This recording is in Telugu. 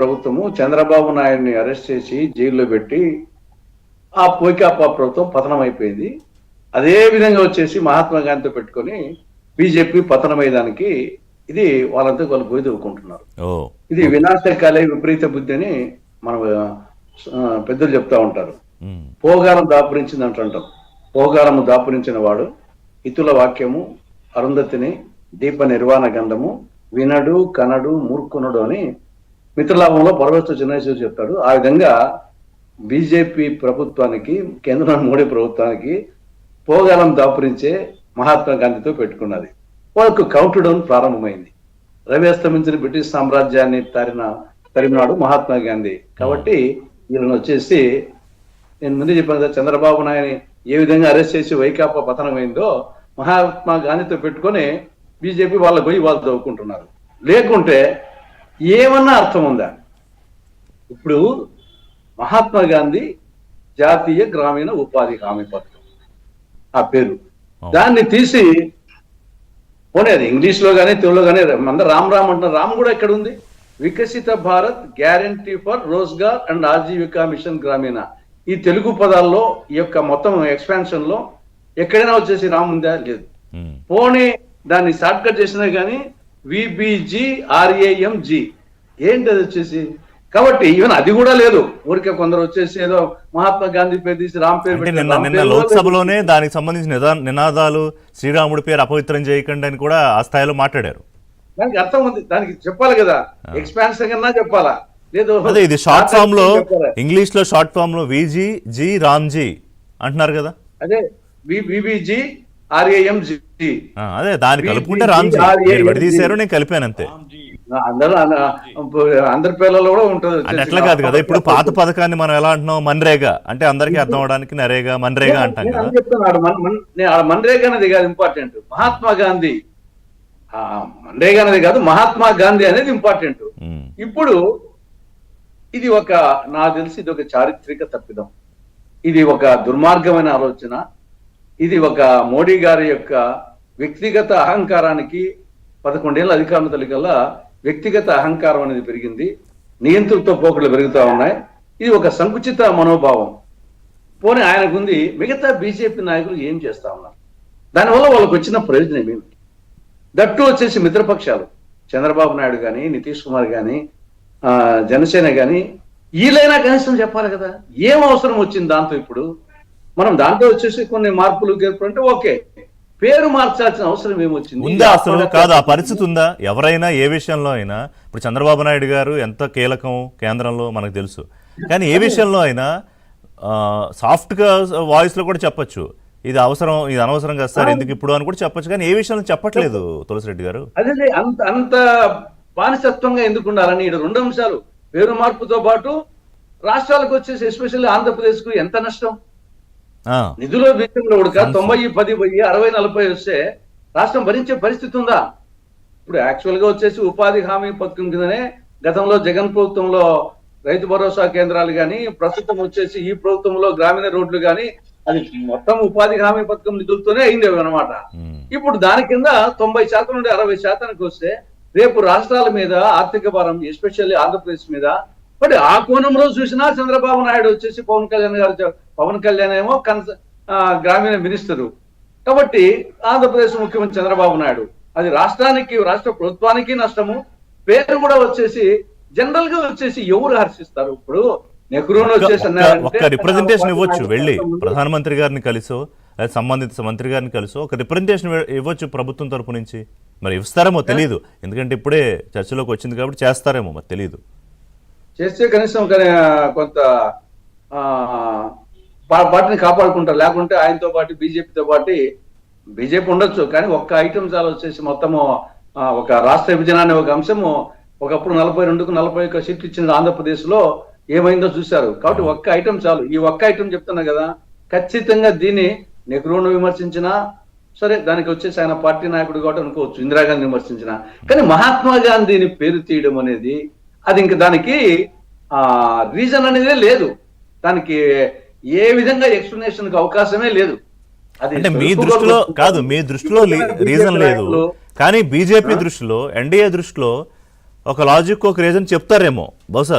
ప్రభుత్వము చంద్రబాబు నాయుడిని అరెస్ట్ చేసి జైల్లో పెట్టి ఆ వైకాపా ప్రభుత్వం పతనం అయిపోయింది. అదే విధంగా వచ్చేసి మహాత్మా గాంధీతో పెట్టుకొని బీజేపీ పతనమయ్యేదానికి ఇది వాళ్ళంతా వాళ్ళు గొయ్యి తవ్వుకుంటున్నారు. ఇది వినాశకాలే విపరీత బుద్ధి అని మన పెద్దలు చెప్తా ఉంటారు. పోగారం దాపురించింది అంటుంటాం. పోగారము దాపురించిన వాడు ఇతుల వాక్యము అరుంధతిని దీప నిర్వాణ గంధము వినడు కనడు మూర్ఖునుడు అని మిత్రలాభంలో పరవస్తు చిన్నేశ్వరు చెప్తాడు. ఆ విధంగా బీజేపీ ప్రభుత్వానికి, కేంద్ర మోడీ ప్రభుత్వానికి పోగాలం దాపురించే మహాత్మా గాంధీతో పెట్టుకున్నది. వాళ్ళకు కౌంట్ డౌన్ ప్రారంభమైంది. రవి అస్తమించిన బ్రిటిష్ సామ్రాజ్యాన్ని తరిమినాడు మహాత్మా గాంధీ. కాబట్టి వీళ్ళని వచ్చేసి నేను ముందు చెప్పిన చంద్రబాబు నాయుడిని ఏ విధంగా అరెస్ట్ చేసి వైకాపా పతనమైందో మహాత్మా గాంధీతో పెట్టుకొని బీజేపీ వాళ్ళ పోయి వాళ్ళు చదువుకుంటున్నారు. లేకుంటే ఏమన్నా అర్థం ఉందా? ఇప్పుడు మహాత్మా గాంధీ జాతీయ గ్రామీణ ఉపాధి హామీ పథకం ఆ పేరు, దాన్ని తీసి పోనీ అది ఇంగ్లీష్ లో కానీ తెలుగులో కానీ అందరూ రామ్ రామ్ అంటున్నారు. రామ్ కూడా ఎక్కడ ఉంది? Viksit Bharat guarantee for Rozgar and Ajeevika mission Gramin, ఈ తెలుగు పదాల్లో ఈ యొక్క మొత్తం ఎక్స్పాన్షన్ లో ఎక్కడైనా వచ్చేసి రామ్ ఉందా? లేదు. పోనీ దాన్ని షార్ట్ కట్ చేసినా కానీ VBGRAMG ఏంటి అది వచ్చేసి. కాబట్టి ఈవెన్ అది కూడా లేదు. ఊరికే కొందరు వచ్చేసి ఏదో మహాత్మా గాంధీ పేరు తీసి రామ్ పేరు. నిన్న లోక్సభలోనే దానికి సంబంధించిన నినాదాలు శ్రీరాముడి పేరు అపవిత్రం చేయకండి అని కూడా ఆ స్థాయిలో మాట్లాడారు. దానికి అర్థం ఉంది, దానికి చెప్పాలి కదా, ఎక్స్పాన్షన్ కన్నా చెప్పాలా? లేదు. అదే ఇది షార్ట్ ఫామ్ లో, ఇంగ్లీష్ లో షార్ట్ ఫామ్ లో VGG రామ్జీ అంటున్నారు కదా. అదే VBGRAMG, అదే దాన్ని కలుపుకుంటే రామ్జీ విడదీశారు, నేను కలిపాను అంతే. అందరి పేర్లలో కూడా ఉంటుంది. అంటే అట్లా కాదు కదా. ఇప్పుడు పాత పథకాన్ని మనం ఎలా అంటున్నాం, మన్రేగా అంటే అందరికీ అర్థం అవడానికి నరేగా మన్రేగా అంటాం కదా. చెప్తున్నాడు మన్రేగా అనేది కాదు ఇంపార్టెంట్, మహాత్మా గాంధీ. మన్రేగా అనేది కాదు, మహాత్మా గాంధీ అనేది ఇంపార్టెంట్. ఇప్పుడు ఇది ఒక, నాకు తెలిసి ఇది ఒక చారిత్రక తప్పిదం, ఇది ఒక దుర్మార్గమైన ఆలోచన. ఇది ఒక మోడీ గారి యొక్క వ్యక్తిగత అహంకారానికి 11 ఏళ్ళ అధికారం తల్లికల్లా వ్యక్తిగత అహంకారం అనేది పెరిగింది, నియంతృత్వ పోకలు పెరుగుతూ ఉన్నాయి. ఇది ఒక సంకుచిత మనోభావం. పోనీ ఆయనకుంది, మిగతా బీజేపీ నాయకులు ఏం చేస్తా ఉన్నారు? దానివల్ల వాళ్ళకు వచ్చిన ప్రయోజనం ఏమిటి? దట్టు వచ్చేసి మిత్రపక్షాలు చంద్రబాబు నాయుడు కానీ, నితీష్ కుమార్ కానీ, జనసేన కానీ, వీళ్ళైనా కనీసం చెప్పాలి కదా ఏం అవసరం వచ్చింది దాంతో. ఇప్పుడు మనం దాంట్లో వచ్చేసి కొన్ని మార్పులు అంటే ఓకే, పేరు మార్చాల్సిన అవసరం ఏమొచ్చింది? ఉందా అసలు? కాదు, ఆ పరిస్థితి ఉందా? ఎవరైనా ఏ విషయంలో అయినా, ఇప్పుడు చంద్రబాబు నాయుడు గారు ఎంత కీలకం కేంద్రంలో మనకు తెలుసు, కానీ ఏ విషయంలో అయినా సాఫ్ట్ గా వాయిస్ లో కూడా చెప్పొచ్చు, ఇది అవసరం, ఇది అనవసరం కదా సార్, ఎందుకు ఇప్పుడు అని కూడా చెప్పొచ్చు. కానీ ఏ విషయంలో చెప్పట్లేదు తులసిరెడ్డి గారు. అదే అంత బానిసత్వంగా ఎందుకు ఉండాలని. ఇక్కడ 2 అంశాలు, పేరు మార్పుతో పాటు రాష్ట్రాలకు వచ్చేసి ఎస్పెషల్లీ ఆంధ్రప్రదేశ్ కు ఎంత నష్టం. నిధుల విషయంలో కూడా 90, 10, 60, 40 వస్తే రాష్ట్రం భరించే పరిస్థితి ఉందా? ఇప్పుడు యాక్చువల్ గా వచ్చేసి ఉపాధి హామీ పథకం కిందనే గతంలో జగన్ ప్రభుత్వంలో రైతు భరోసా కేంద్రాలు కానీ, ప్రస్తుతం వచ్చేసి ఈ ప్రభుత్వంలో గ్రామీణ రోడ్లు కానీ, అది మొత్తం ఉపాధి హామీ పథకం నిధులతోనే అయింది అనమాట. ఇప్పుడు దాని కింద 90% నుండి 60% వస్తే రేపు రాష్ట్రాల మీద ఆర్థిక భారం, ఎస్పెషల్లీ ఆంధ్రప్రదేశ్ మీద. బట్ ఆ కోణంలో చూసినా చంద్రబాబు నాయుడు వచ్చేసి పవన్ కళ్యాణ్ ఏమో గ్రామీణ మినిస్టరు. కాబట్టి ఆంధ్రప్రదేశ్ ముఖ్యమంత్రి చంద్రబాబు నాయుడు, అది రాష్ట్రానికి, రాష్ట్ర ప్రభుత్వానికి నష్టము. పేరు కూడా వచ్చేసి జనరల్ గా వచ్చేసి ఎవరు హర్షిస్తారు? ఇప్పుడు నెహ్రూను వచ్చేసి ఒక రిప్రజెంటేషన్ ఇవ్వచ్చు, వెళ్ళి ప్రధానమంత్రి గారిని కలిసో లేదా సంబంధిత మంత్రి గారిని కలిసో ఒక రిప్రజెంటేషన్ ఇవ్వచ్చు ప్రభుత్వం తరపు నుంచి. మరి ఇస్తారేమో తెలియదు, ఎందుకంటే ఇప్పుడే చర్చలోకి వచ్చింది కాబట్టి చేస్తారేమో, మరి తెలియదు. చేస్తే కనీసం కొంత పార్టీని కాపాడుకుంటారు. లేకుంటే ఆయనతో పాటు బీజేపీతో పాటు బీజేపీ ఉండొచ్చు, కానీ ఒక్క ఐటమ్ చాలా వచ్చేసి మొత్తము ఒక రాష్ట్ర విభజన అనే ఒక అంశము ఒకప్పుడు 42కు 41 సీట్లు ఇచ్చిన ఆంధ్రప్రదేశ్ లో ఏమైందో చూశారు. కాబట్టి ఒక్క ఐటమ్ చాలు. ఈ ఒక్క ఐటమ్ చెప్తున్నా కదా, ఖచ్చితంగా దీన్ని నెహ్రూను విమర్శించినా సరే, దానికి వచ్చేసి ఆయన పార్టీ నాయకుడు కాబట్టి అనుకోవచ్చు, ఇందిరాగాంధీ విమర్శించిన. కానీ మహాత్మా గాంధీని పేరు తీయడం అనేది అది ఇంకా దానికి రీజన్ అనేది లేదు, దానికి ఏ విధంగా ఎక్స్ప్లెనేషన్ అవకాశమే లేదు. అంటే మీ దృష్టిలో కాదు, మీ దృష్టిలో రీజన్ లేదు, కానీ బీజేపీ దృష్టిలో, ఎన్డీఏ దృష్టిలో ఒక లాజిక్ ఒక రీజన్ చెప్తారేమో బహుశా